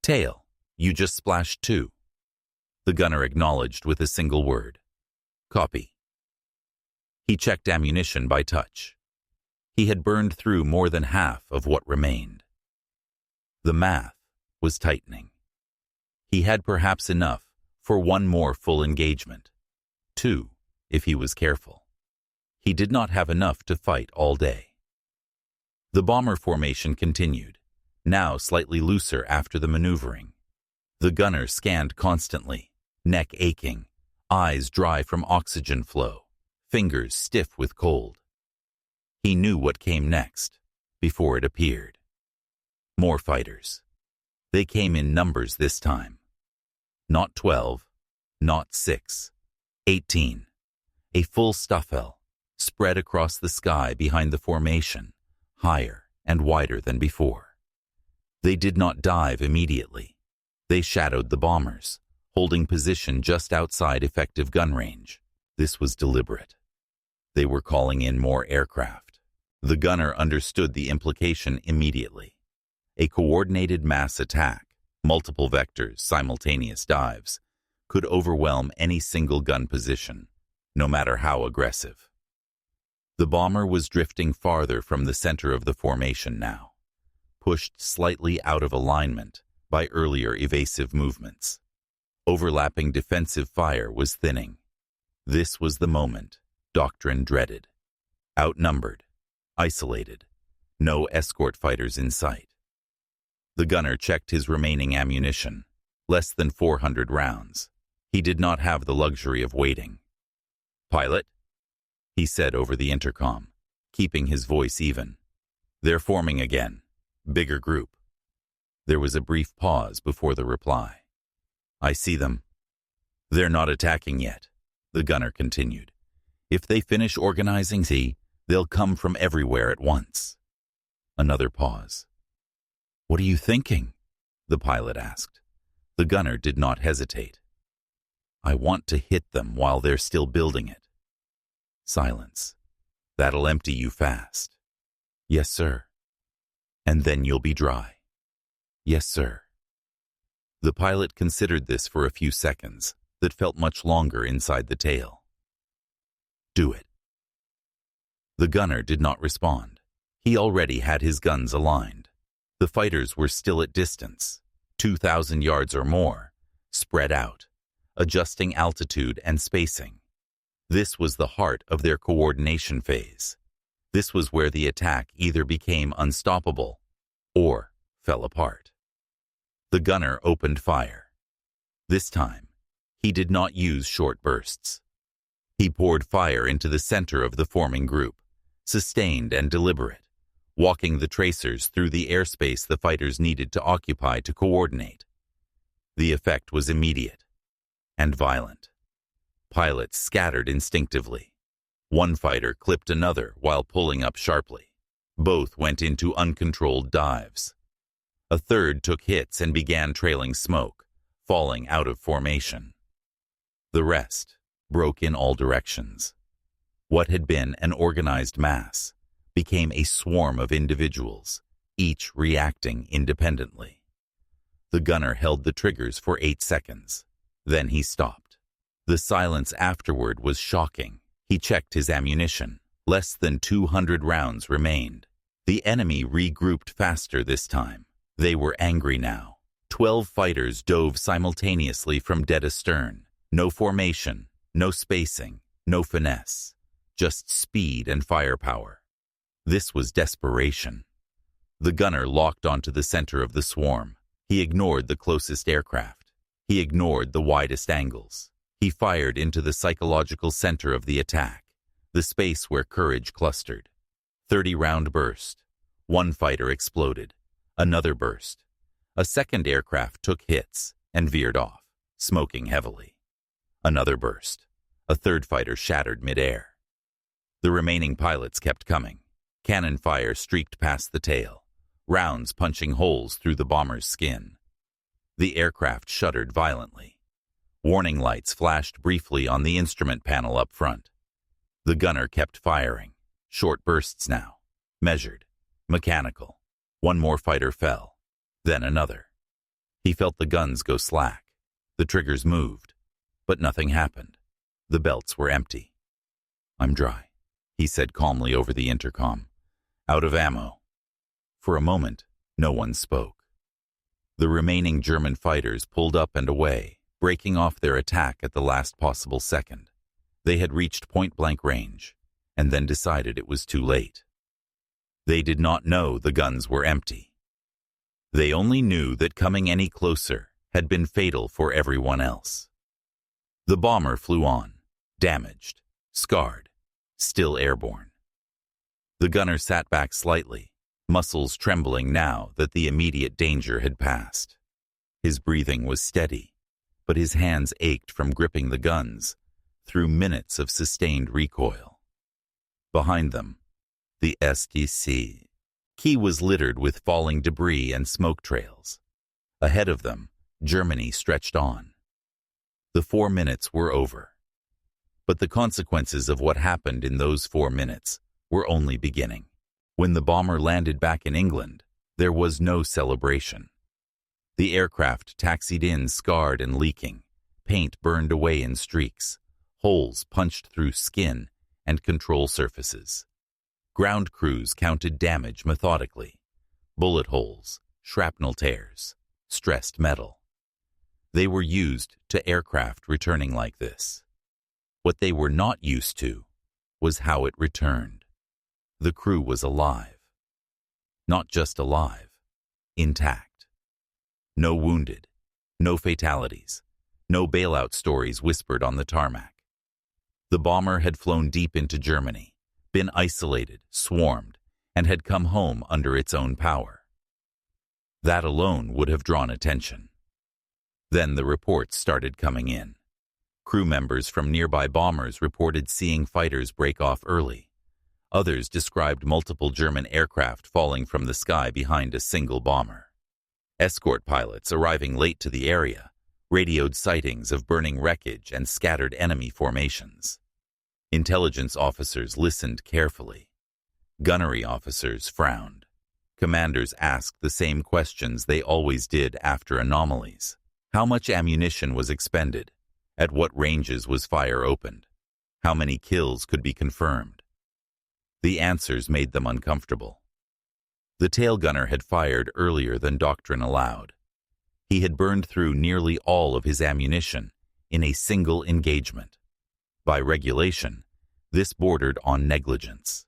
Tail, you just splashed 2. The gunner acknowledged with a single word. Copy. He checked ammunition by touch. He had burned through more than half of what remained. The math was tightening. He had perhaps enough for one more full engagement. 2, if he was careful. He did not have enough to fight all day. The bomber formation continued, now slightly looser after the maneuvering. The gunner scanned constantly, neck aching, eyes dry from oxygen flow, fingers stiff with cold. He knew what came next, before it appeared. More fighters. They came in numbers this time. Not 12, not 6, 18. A full Staffel, spread across the sky behind the formation, higher and wider than before. They did not dive immediately. They shadowed the bombers, holding position just outside effective gun range. This was deliberate. They were calling in more aircraft. The gunner understood the implication immediately. A coordinated mass attack, multiple vectors, simultaneous dives, could overwhelm any single gun position, no matter how aggressive. The bomber was drifting farther from the center of the formation now, pushed slightly out of alignment by earlier evasive movements. Overlapping defensive fire was thinning. This was the moment Doctrine dreaded. Outnumbered, isolated, no escort fighters in sight. The gunner checked his remaining ammunition, less than 400 rounds. He did not have the luxury of waiting. Pilot, he said over the intercom, keeping his voice even. They're forming again. Bigger group. There was a brief pause before the reply. I see them. They're not attacking yet, the gunner continued. If they finish organizing, they'll come from everywhere at once. Another pause. What are you thinking? The pilot asked. The gunner did not hesitate. I want to hit them while they're still building it. Silence. That'll empty you fast. Yes, sir. And then you'll be dry. Yes, sir. The pilot considered this for a few seconds that felt much longer inside the tail. Do it. The gunner did not respond. He already had his guns aligned. The fighters were still at distance, 2,000 yards or more, spread out, adjusting altitude and spacing. This was the heart of their coordination phase. This was where the attack either became unstoppable or fell apart. The gunner opened fire. This time, he did not use short bursts. He poured fire into the center of the forming group, sustained and deliberate, walking the tracers through the airspace the fighters needed to occupy to coordinate. The effect was immediate and violent. Pilots scattered instinctively. One fighter clipped another while pulling up sharply. Both went into uncontrolled dives. A third took hits and began trailing smoke, falling out of formation. The rest broke in all directions. What had been an organized mass became a swarm of individuals, each reacting independently. The gunner held the triggers for 8 seconds. Then he stopped. The silence afterward was shocking. He checked his ammunition. Less than 200 rounds remained. The enemy regrouped faster this time. They were angry now. 12 fighters dove simultaneously from dead astern. No formation, no spacing, no finesse. Just speed and firepower. This was desperation. The gunner locked onto the center of the swarm. He ignored the closest aircraft. He ignored the widest angles. He fired into the psychological center of the attack, the space where courage clustered. 30-round burst. One fighter exploded. Another burst. A second aircraft took hits and veered off, smoking heavily. Another burst. A third fighter shattered midair. The remaining pilots kept coming. Cannon fire streaked past the tail, rounds punching holes through the bomber's skin. The aircraft shuddered violently. Warning lights flashed briefly on the instrument panel up front. The gunner kept firing. Short bursts now. Measured. Mechanical. One more fighter fell. Then another. He felt the guns go slack. The triggers moved, But nothing happened. The belts were empty. "I'm dry," he said calmly over the intercom. "Out of ammo." For a moment, no one spoke. The remaining German fighters pulled up and away, breaking off their attack at the last possible second. They had reached point-blank range, and then decided it was too late. They did not know the guns were empty. They only knew that coming any closer had been fatal for everyone else. The bomber flew on, damaged, scarred, still airborne. The gunner sat back slightly, muscles trembling now that the immediate danger had passed. His breathing was steady, but his hands ached from gripping the guns through minutes of sustained recoil. Behind them, the SDC quay was littered with falling debris and smoke trails. Ahead of them, Germany stretched on. The 4 minutes were over. But the consequences of what happened in those 4 minutes were only beginning. When the bomber landed back in England, there was no celebration. The aircraft taxied in scarred and leaking, paint burned away in streaks, holes punched through skin and control surfaces. Ground crews counted damage methodically: bullet holes, shrapnel tears, stressed metal. They were used to aircraft returning like this. What they were not used to was how it returned. The crew was alive. Not just alive, intact. No wounded, no fatalities, no bailout stories whispered on the tarmac. The bomber had flown deep into Germany, been isolated, swarmed, and had come home under its own power. That alone would have drawn attention. Then the reports started coming in. Crew members from nearby bombers reported seeing fighters break off early. Others described multiple German aircraft falling from the sky behind a single bomber. Escort pilots arriving late to the area radioed sightings of burning wreckage and scattered enemy formations. Intelligence officers listened carefully. Gunnery officers frowned. Commanders asked the same questions they always did after anomalies. How much ammunition was expended? At what ranges was fire opened? How many kills could be confirmed? The answers made them uncomfortable. The tail gunner had fired earlier than doctrine allowed. He had burned through nearly all of his ammunition in a single engagement. By regulation, this bordered on negligence.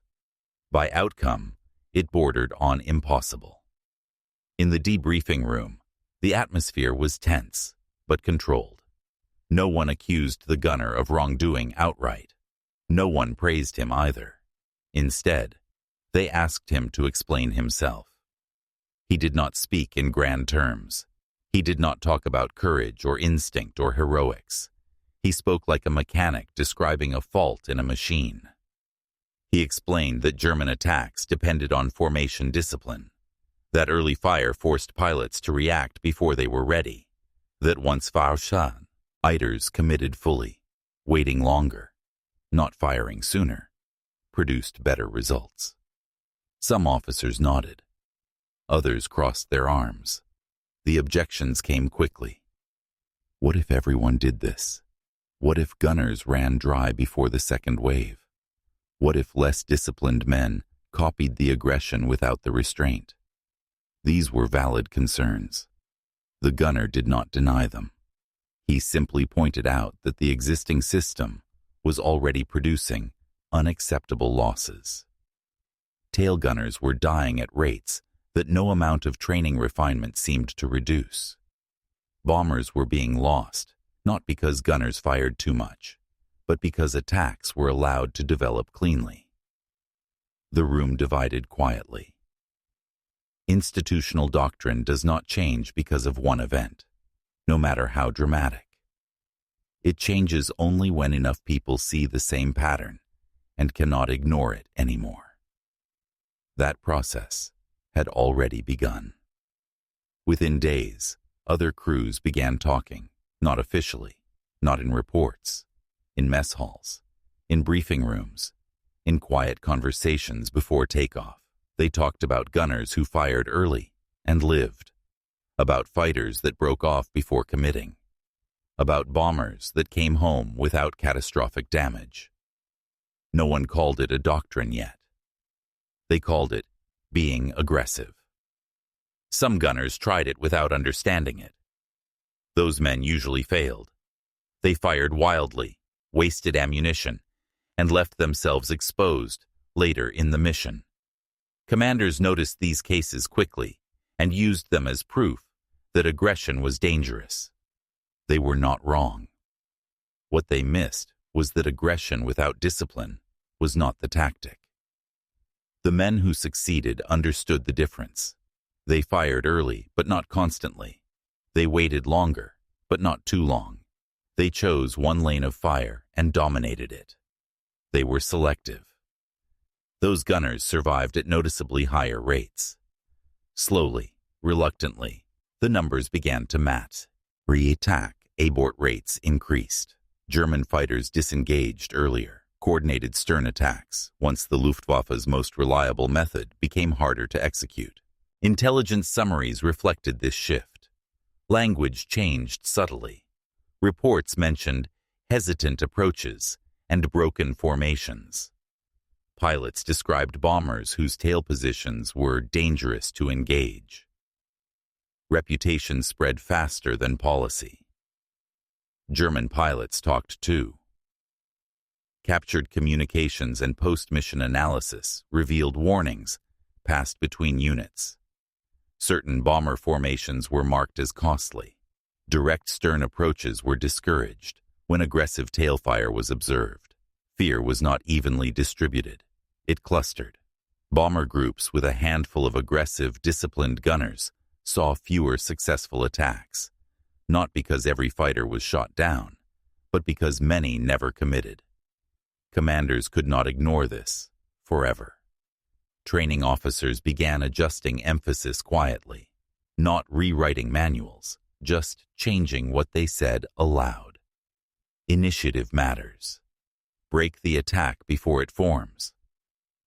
By outcome, it bordered on impossible. In the debriefing room, the atmosphere was tense, but controlled. No one accused the gunner of wrongdoing outright. No one praised him either. Instead, they asked him to explain himself. He did not speak in grand terms. He did not talk about courage or instinct or heroics. He spoke like a mechanic describing a fault in a machine. He explained that German attacks depended on formation discipline, that early fire forced pilots to react before they were ready, that once Fahrschein, eiters committed fully, waiting longer, not firing sooner, produced better results. Some officers nodded. Others crossed their arms. The objections came quickly. What if everyone did this? What if gunners ran dry before the second wave? What if less disciplined men copied the aggression without the restraint? These were valid concerns. The gunner did not deny them. He simply pointed out that the existing system was already producing unacceptable losses. Tail gunners were dying at rates that no amount of training refinement seemed to reduce. Bombers were being lost, not because gunners fired too much, but because attacks were allowed to develop cleanly. The room divided quietly. Institutional doctrine does not change because of one event, no matter how dramatic. It changes only when enough people see the same pattern and cannot ignore it anymore. That process had already begun. Within days, other crews began talking, not officially, not in reports, in mess halls, in briefing rooms, in quiet conversations before takeoff. They talked about gunners who fired early and lived, about fighters that broke off before committing, about bombers that came home without catastrophic damage. No one called it a doctrine yet. They called it being aggressive. Some gunners tried it without understanding it. Those men usually failed. They fired wildly, wasted ammunition, and left themselves exposed later in the mission. Commanders noticed these cases quickly and used them as proof that aggression was dangerous. They were not wrong. What they missed was that aggression without discipline was not the tactic. The men who succeeded understood the difference. They fired early, but not constantly. They waited longer, but not too long. They chose one lane of fire and dominated it. They were selective. Those gunners survived at noticeably higher rates. Slowly, reluctantly, the numbers began to mat. Re-attack abort rates increased. German fighters disengaged earlier. Coordinated stern attacks, once the Luftwaffe's most reliable method, became harder to execute. Intelligence summaries reflected this shift. Language changed subtly. Reports mentioned hesitant approaches and broken formations. Pilots described bombers whose tail positions were dangerous to engage. Reputation spread faster than policy. German pilots talked too. Captured communications and post-mission analysis revealed warnings passed between units. Certain bomber formations were marked as costly. Direct stern approaches were discouraged when aggressive tailfire was observed. Fear was not evenly distributed. It clustered. Bomber groups with a handful of aggressive, disciplined gunners saw fewer successful attacks, not because every fighter was shot down, but because many never committed. Commanders could not ignore this forever. Training officers began adjusting emphasis quietly, not rewriting manuals, just changing what they said aloud. Initiative matters. Break the attack before it forms.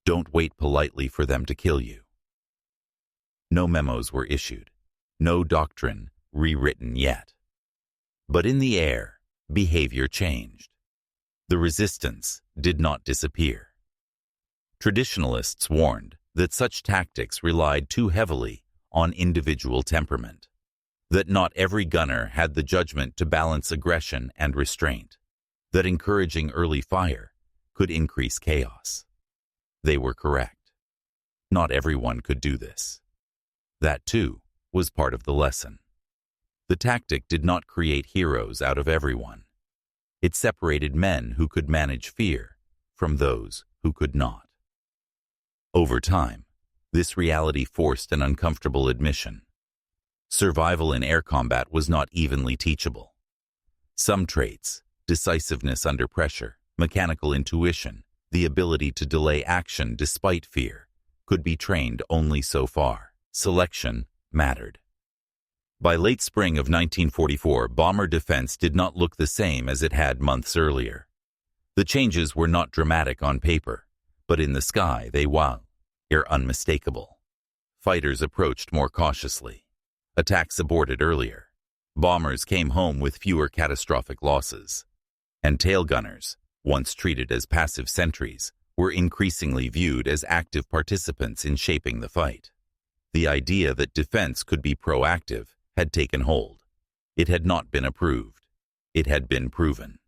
Don't wait politely for them to kill you. No memos were issued, no doctrine rewritten yet. But in the air, behavior changed. The resistance did not disappear. Traditionalists warned that such tactics relied too heavily on individual temperament, that not every gunner had the judgment to balance aggression and restraint, that encouraging early fire could increase chaos. They were correct. Not everyone could do this. That, too, was part of the lesson. The tactic did not create heroes out of everyone. It separated men who could manage fear from those who could not. Over time, this reality forced an uncomfortable admission. Survival in air combat was not evenly teachable. Some traits, decisiveness under pressure, mechanical intuition, the ability to delay action despite fear, could be trained only so far. Selection mattered. By late spring of 1944, bomber defense did not look the same as it had months earlier. The changes were not dramatic on paper, but in the sky they were unmistakable. Fighters approached more cautiously. Attacks aborted earlier. Bombers came home with fewer catastrophic losses. And tail gunners, once treated as passive sentries, were increasingly viewed as active participants in shaping the fight. The idea that defense could be proactive had taken hold. It had not been approved. It had been proven.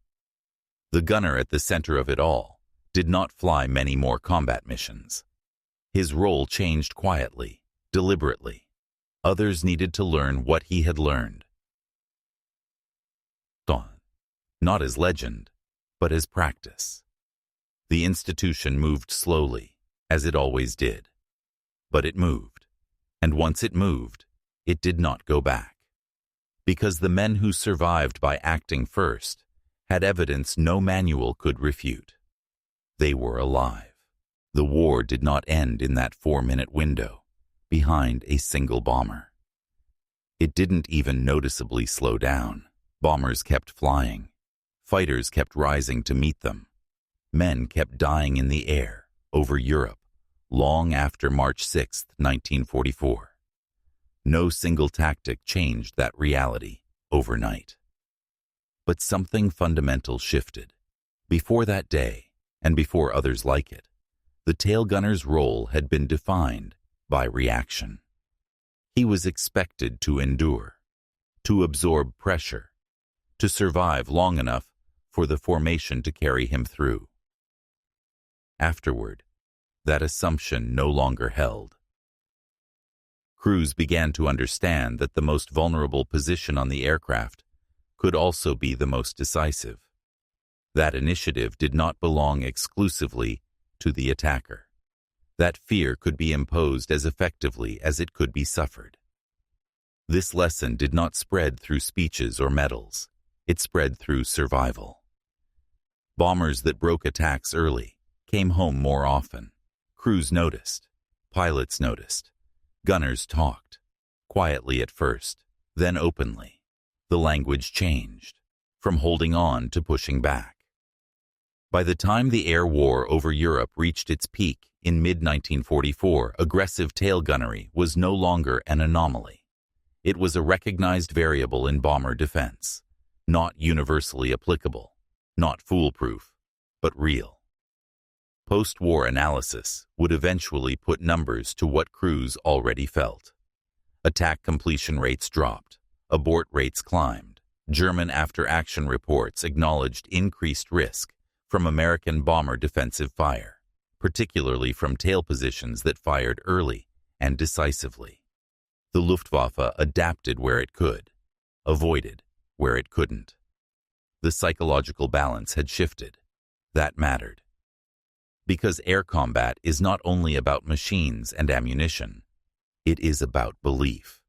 The gunner at the center of it all did not fly many more combat missions. His role changed quietly, deliberately. Others needed to learn what he had learned. Not as legend, but as practice. The institution moved slowly, as it always did. But it moved. And once it moved, it did not go back. Because the men who survived by acting first had evidence no manual could refute. They were alive. The war did not end in that 4-minute window, behind a single bomber. It didn't even noticeably slow down. Bombers kept flying. Fighters kept rising to meet them. Men kept dying in the air, over Europe, long after March 6, 1944. No single tactic changed that reality overnight. But something fundamental shifted. Before that day, and before others like it, the tail gunner's role had been defined by reaction. He was expected to endure, to absorb pressure, to survive long enough for the formation to carry him through. Afterward, that assumption no longer held. Crews began to understand that the most vulnerable position on the aircraft could also be the most decisive. That initiative did not belong exclusively to the attacker. That fear could be imposed as effectively as it could be suffered. This lesson did not spread through speeches or medals. It spread through survival. Bombers that broke attacks early came home more often. Crews noticed. Pilots noticed. Gunners talked. Quietly at first, then openly. The language changed, from holding on to pushing back. By the time the air war over Europe reached its peak in mid-1944, aggressive tail gunnery was no longer an anomaly. It was a recognized variable in bomber defense, not universally applicable, not foolproof, but real. Post-war analysis would eventually put numbers to what crews already felt. Attack completion rates dropped, abort rates climbed. German after-action reports acknowledged increased risk from American bomber defensive fire, particularly from tail positions that fired early and decisively. The Luftwaffe adapted where it could, avoided where it couldn't. The psychological balance had shifted. That mattered. Because air combat is not only about machines and ammunition, it is about belief,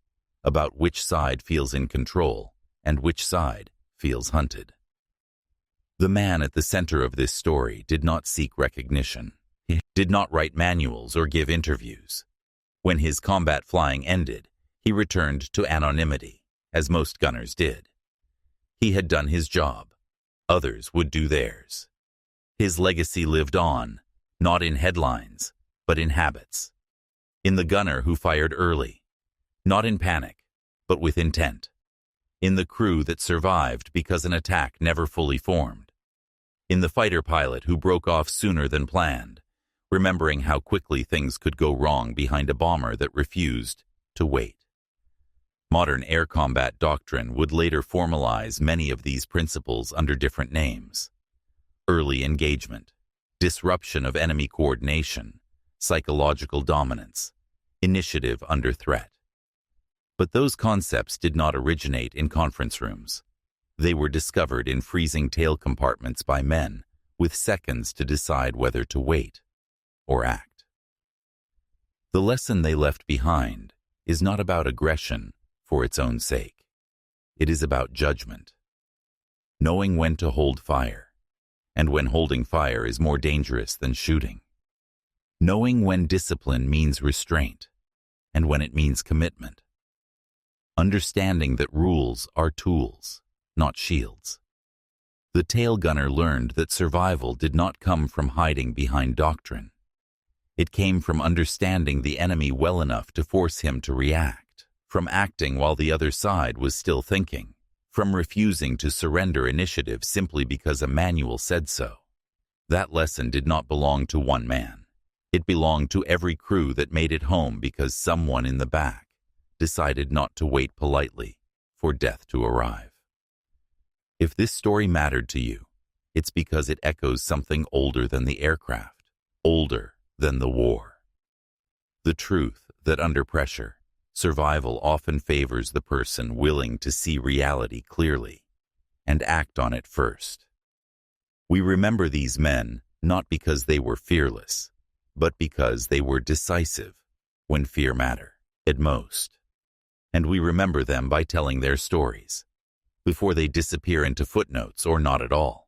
about which side feels in control and which side feels hunted. The man at the center of this story did not seek recognition. He did not write manuals or give interviews. When his combat flying ended, he returned to anonymity, as most gunners did. He had done his job. Others would do theirs. His legacy lived on, not in headlines, but in habits. In the gunner who fired early, not in panic, but with intent. In the crew that survived because an attack never fully formed. In the fighter pilot who broke off sooner than planned, remembering how quickly things could go wrong behind a bomber that refused to wait. Modern air combat doctrine would later formalize many of these principles under different names. Early engagement, disruption of enemy coordination, psychological dominance, initiative under threat. But those concepts did not originate in conference rooms. They were discovered in freezing tail compartments by men with seconds to decide whether to wait or act. The lesson they left behind is not about aggression for its own sake. It is about judgment. Knowing when to hold fire, and when holding fire is more dangerous than shooting. Knowing when discipline means restraint, and when it means commitment. Understanding that rules are tools, not shields. The tail gunner learned that survival did not come from hiding behind doctrine. It came from understanding the enemy well enough to force him to react, from acting while the other side was still thinking, from refusing to surrender initiative simply because a manual said so. That lesson did not belong to one man. It belonged to every crew that made it home because someone in the back decided not to wait politely for death to arrive. If this story mattered to you, it's because it echoes something older than the aircraft, older than the war. The truth that under pressure, survival often favors the person willing to see reality clearly and act on it first. We remember these men not because they were fearless, but because they were decisive when fear mattered at most. And we remember them by telling their stories before they disappear into footnotes or not at all.